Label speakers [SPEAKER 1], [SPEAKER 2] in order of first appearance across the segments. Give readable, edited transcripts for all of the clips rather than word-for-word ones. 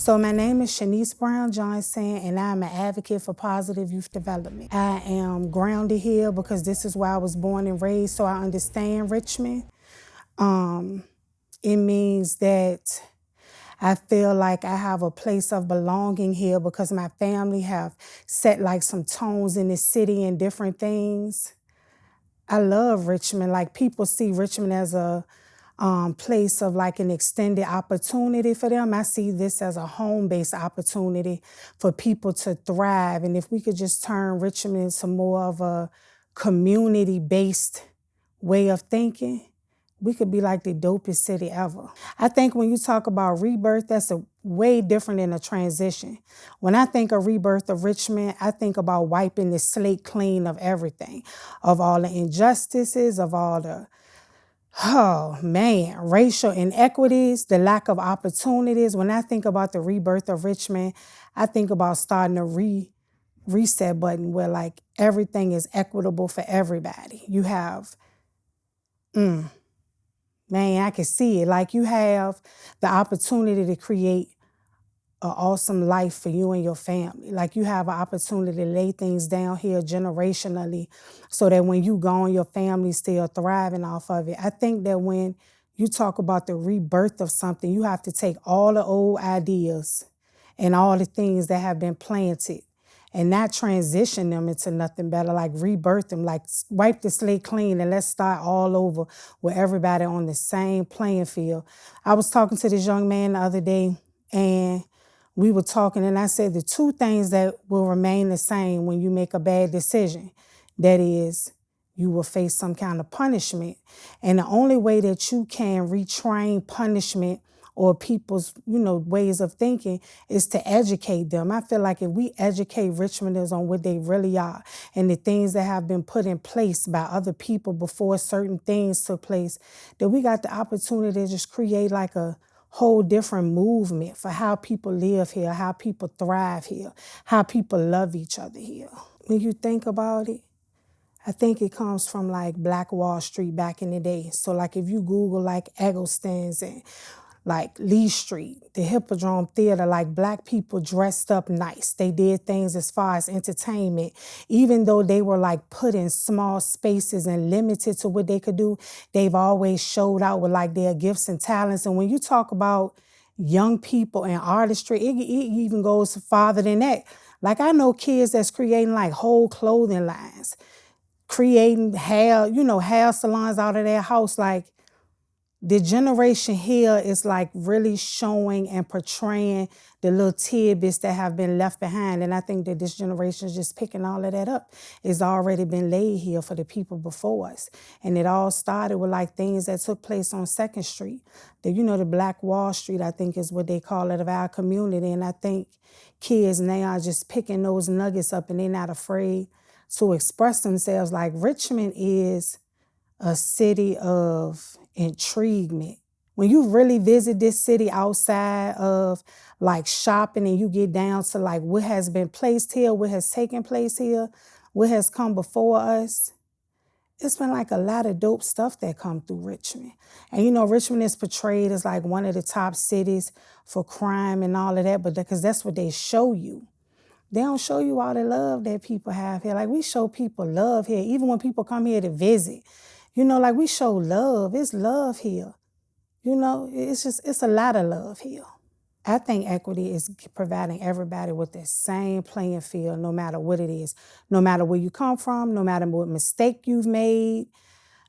[SPEAKER 1] So my name is Chenice Brown Johnson, and I'm an advocate for positive youth development. I am grounded here because this is where I was born and raised, so I understand Richmond. It means that I feel like I have a place of belonging here because my family have set like some tones in the city and different things. I love Richmond. Like, people see Richmond as a place of like an extended opportunity for them. I see this as a home-based opportunity for people to thrive. And if we could just turn Richmond into more of a community-based way of thinking, we could be like the dopest city ever. I think when you talk about rebirth, that's a way different than a transition. When I think of rebirth of Richmond, I think about wiping the slate clean of everything, of all the injustices, of all the racial inequities, the lack of opportunities. When I think about the rebirth of Richmond, I think about starting a reset button where like everything is equitable for everybody. You have, I can see it. Like, you have the opportunity to create an awesome life for you and your family. Like, you have an opportunity to lay things down here generationally so that when you gone, your family's still thriving off of it. I think that when you talk about the rebirth of something, you have to take all the old ideas and all the things that have been planted and not transition them into nothing better, like rebirth them, like wipe the slate clean and let's start all over with everybody on the same playing field. I was talking to this young man the other day, and we were talking, and I said the two things that will remain the same when you make a bad decision, that is, you will face some kind of punishment. And the only way that you can retrain punishment or people's, ways of thinking is to educate them. I feel like if we educate Richmonders on what they really are and the things that have been put in place by other people before certain things took place, that we got the opportunity to just create like a whole different movement for how people live here, how people thrive here, how people love each other here. When you think about it, I think it comes from like Black Wall Street back in the day. So like if you Google like Eggleston's and like Lee Street, the Hippodrome Theater, like Black people dressed up nice. They did things as far as entertainment. Even though they were like put in small spaces and limited to what they could do, they've always showed out with like their gifts and talents. And when you talk about young people and artistry, it even goes farther than that. Like, I know kids that's creating like whole clothing lines, creating hair salons out of their house. Like, the generation here is like really showing and portraying the little tidbits that have been left behind. And I think that this generation is just picking all of that up. It's already been laid here for the people before us. And it all started with like things that took place on 2nd Street. The Black Wall Street, I think, is what they call it, of our community. And I think kids now are just picking those nuggets up and they're not afraid to express themselves. Like, Richmond is a city of intriguement. When you really visit this city outside of like shopping and you get down to like what has been placed here, what has taken place here, what has come before us, it's been like a lot of dope stuff that come through Richmond. And Richmond is portrayed as like one of the top cities for crime and all of that, but because that's what they show you. They don't show you all the love that people have here. Like, we show people love here, even when people come here to visit. Like, we show love. It's love here. It's a lot of love here. I think equity is providing everybody with the same playing field, no matter what it is, no matter where you come from, no matter what mistake you've made,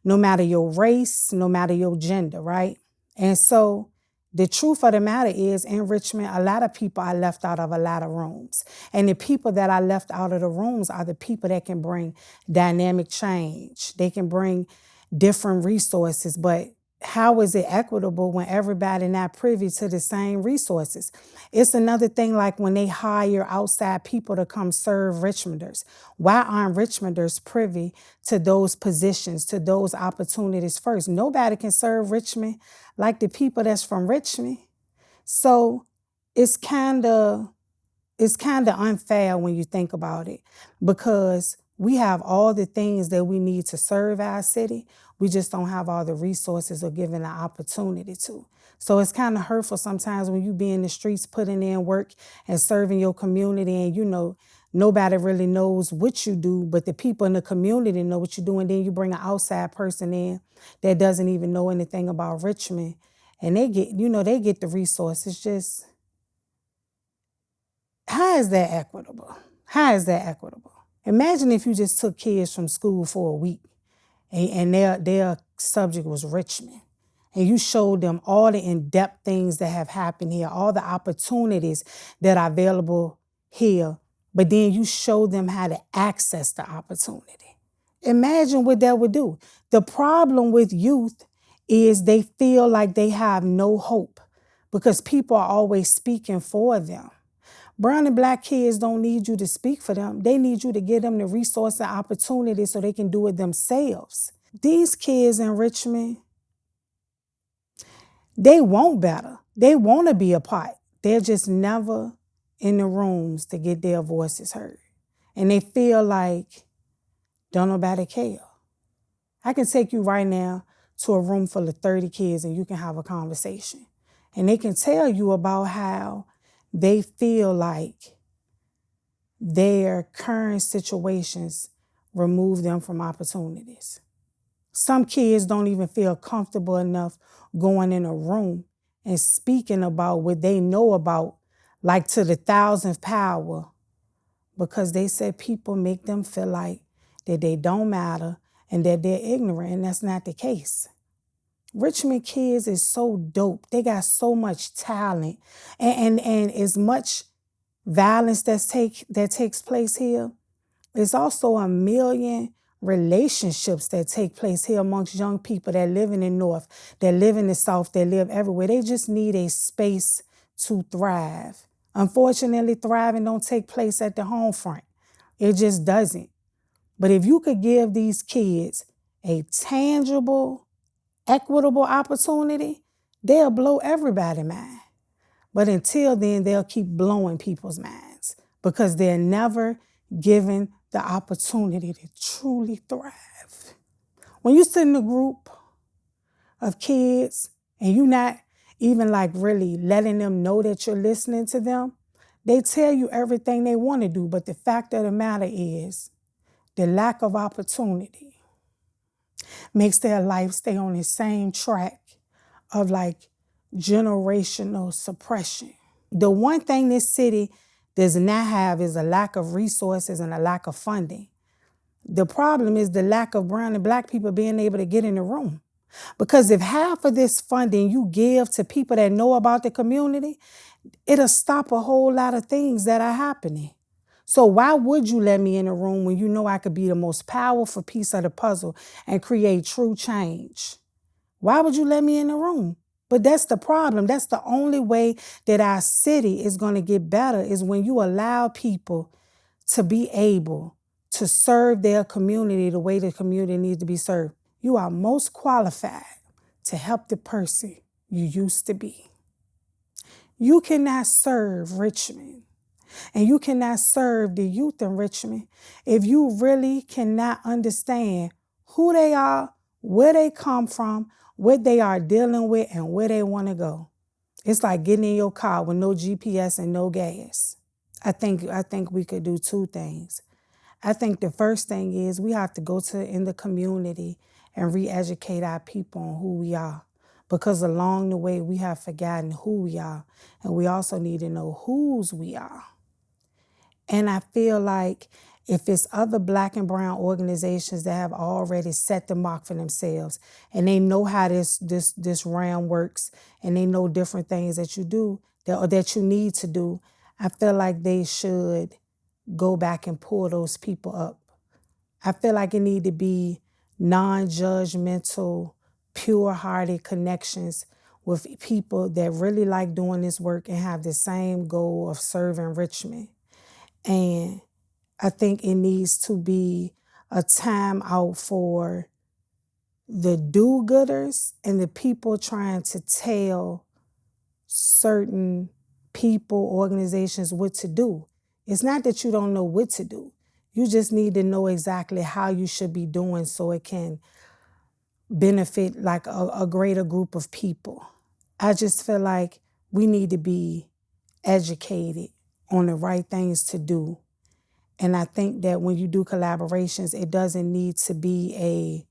[SPEAKER 1] no matter your race, no matter your gender, right? And so the truth of the matter is, in Richmond, a lot of people are left out of a lot of rooms. And the people that are left out of the rooms are the people that can bring dynamic change. They can bring different resources, but how is it equitable when everybody not privy to the same resources? It's another thing like when they hire outside people to come serve Richmonders. Why aren't Richmonders privy to those positions, to those opportunities first? Nobody can serve Richmond like the people that's from Richmond. So it's kind of unfair when you think about it, because We have all the things that we need to serve our city. We just don't have all the resources or given the opportunity to. So it's kind of hurtful sometimes when you be in the streets putting in work and serving your community, and nobody really knows what you do, but the people in the community know what you do, and then you bring an outside person in that doesn't even know anything about Richmond, and they get the resources. Just, how is that equitable? How is that equitable? Imagine if you just took kids from school for a week and their subject was Richmond, and you showed them all the in-depth things that have happened here, all the opportunities that are available here, but then you show them how to access the opportunity. Imagine what that would do. The problem with youth is they feel like they have no hope because people are always speaking for them. Brown and black kids don't need you to speak for them. They need you to give them the resource and opportunity so they can do it themselves. These kids in Richmond, they want better. They want to be a part. They're just never in the rooms to get their voices heard. And they feel like don't nobody care. I can take you right now to a room full of 30 kids and you can have a conversation. And they can tell you about how they feel like their current situations remove them from opportunities. Some kids don't even feel comfortable enough going in a room and speaking about what they know about, like to the 1,000th power, because they said people make them feel like that they don't matter and that they're ignorant, and that's not the case. Richmond kids is so dope. They got so much talent, and as much violence that takes place here, there's also a million relationships that take place here amongst young people that live in the North, that live in the South, that live everywhere. They just need a space to thrive. Unfortunately, thriving don't take place at the home front. It just doesn't. But if you could give these kids a tangible, equitable opportunity, they'll blow everybody's mind. But until then, they'll keep blowing people's minds because they're never given the opportunity to truly thrive. When you sit in a group of kids and you're not even like really letting them know that you're listening to them, they tell you everything they want to do. But the fact of the matter is the lack of opportunity makes their life stay on the same track of like generational suppression. The one thing this city does not have is a lack of resources and a lack of funding. The problem is the lack of brown and black people being able to get in the room. Because if half of this funding you give to people that know about the community, it'll stop a whole lot of things that are happening. So why would you let me in a room when you know I could be the most powerful piece of the puzzle and create true change? Why would you let me in the room? But that's the problem. That's the only way that our city is going to get better, is when you allow people to be able to serve their community the way the community needs to be served. You are most qualified to help the person you used to be. You cannot serve Richmond and you cannot serve the youth in Richmond if you really cannot understand who they are, where they come from, what they are dealing with, and where they want to go. It's like getting in your car with no GPS and no gas. I think we could do two things. I think the first thing is we have to go in the community and re-educate our people on who we are. Because along the way, we have forgotten who we are. And we also need to know whose we are. And I feel like if it's other black and brown organizations that have already set the mark for themselves and they know how this realm works and they know different things that you do that you need to do, I feel like they should go back and pull those people up. I feel like it need to be non-judgmental, pure-hearted connections with people that really like doing this work and have the same goal of serving Richmond. And I think it needs to be a time out for the do-gooders and the people trying to tell certain people, organizations what to do. It's not that you don't know what to do. You just need to know exactly how you should be doing so it can benefit like a greater group of people. I just feel like we need to be educated on the right things to do. And I think that when you do collaborations, it doesn't need to be a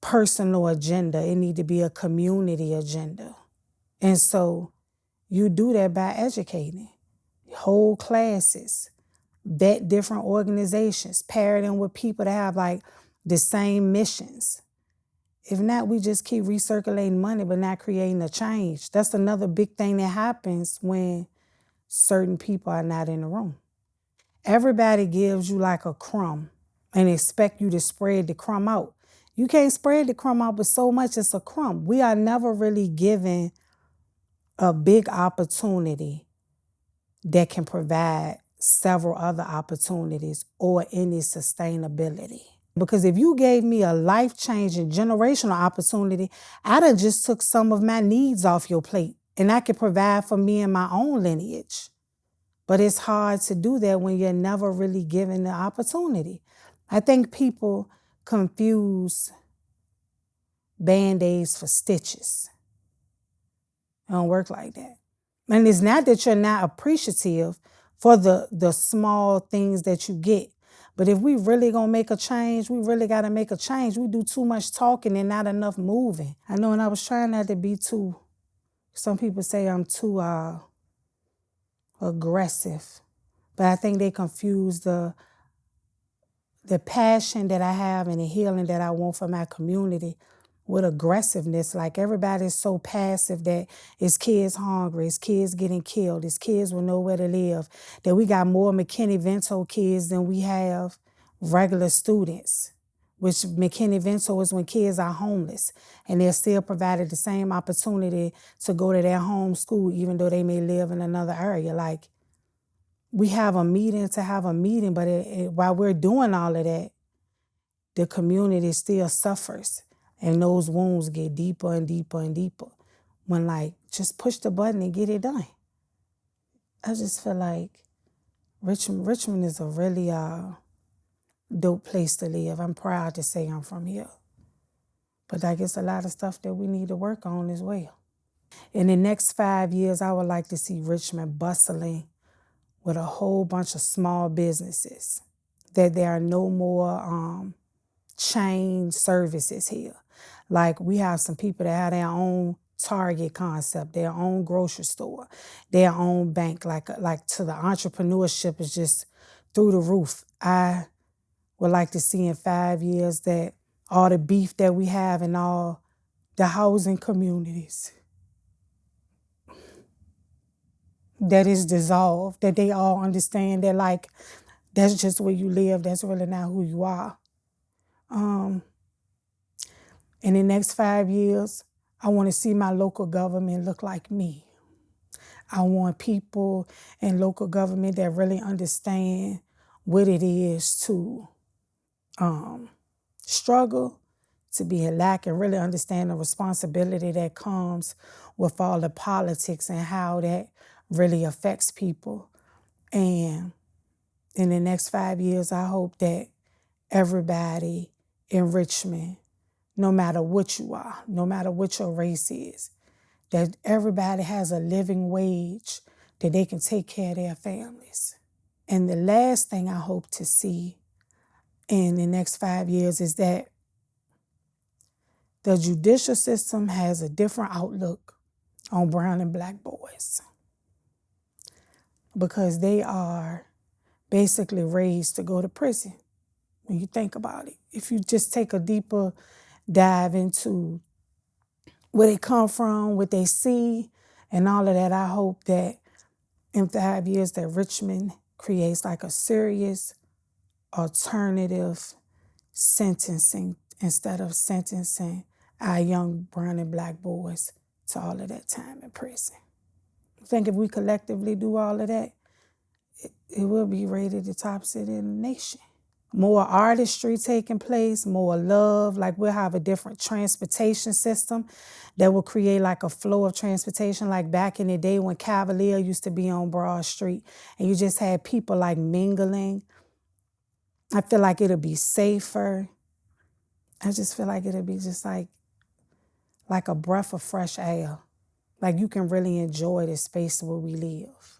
[SPEAKER 1] personal agenda. It need to be a community agenda. And so you do that by educating whole classes, vet different organizations, pair them with people that have like the same missions. If not, we just keep recirculating money but not creating a change. That's another big thing that happens when certain people are not in the room. Everybody gives you like a crumb and expect you to spread the crumb out. You can't spread the crumb out, but so much it's a crumb. We are never really given a big opportunity that can provide several other opportunities or any sustainability. Because if you gave me a life-changing generational opportunity, I done just took some of my needs off your plate and I could provide for me and my own lineage. But it's hard to do that when you're never really given the opportunity. I think people confuse Band-Aids for stitches. It don't work like that. And it's not that you're not appreciative for the small things that you get. But if we really gonna make a change, we really gotta make a change. We do too much talking and not enough moving. I know, and I was trying not to be too, some people say I'm too aggressive. But I think they confuse the passion that I have and the healing that I want for my community with aggressiveness. Like everybody's so passive that it's kids hungry, it's kids getting killed, it's kids with nowhere to live, that we got more McKinney-Vento kids than we have regular students, which McKinney-Vento is when kids are homeless and they're still provided the same opportunity to go to their home school even though they may live in another area. Like, we have a meeting to have a meeting, but while we're doing all of that, the community still suffers. And those wounds get deeper and deeper and deeper. When like, just push the button and get it done. I just feel like Richmond is a really dope place to live. I'm proud to say I'm from here. But I guess a lot of stuff that we need to work on as well. In the next 5 years, I would like to see Richmond bustling with a whole bunch of small businesses, that there are no more chain services here. Like, we have some people that have their own Target concept, their own grocery store, their own bank. Like to the entrepreneurship is just through the roof. I would like to see in 5 years that all the beef that we have in all the housing communities, that is dissolved, that they all understand that like, that's just where you live, that's really not who you are. In the next 5 years, I want to see my local government look like me. I want people in local government that really understand what it is to struggle, to be Black, and really understand the responsibility that comes with all the politics and how that really affects people. And in the next 5 years, I hope that everybody in Richmond, no matter what you are, no matter what your race is, that everybody has a living wage that they can take care of their families. And the last thing I hope to see in the next 5 years is that the judicial system has a different outlook on brown and Black boys, because they are basically raised to go to prison when you think about it. If you just take a deeper dive into where they come from, what they see, and all of that, I hope that in 5 years that Richmond creates like a serious alternative sentencing instead of sentencing our young brown and Black boys to all of that time in prison. I think if we collectively do all of that, it will be rated the top city in the nation. More artistry taking place, more love. Like, we'll have a different transportation system that will create like a flow of transportation, like back in the day when Cavalier used to be on Broad Street and you just had people like mingling I feel like it'll be safer. I just feel like it'll be just like a breath of fresh air. Like you can really enjoy the space where we live.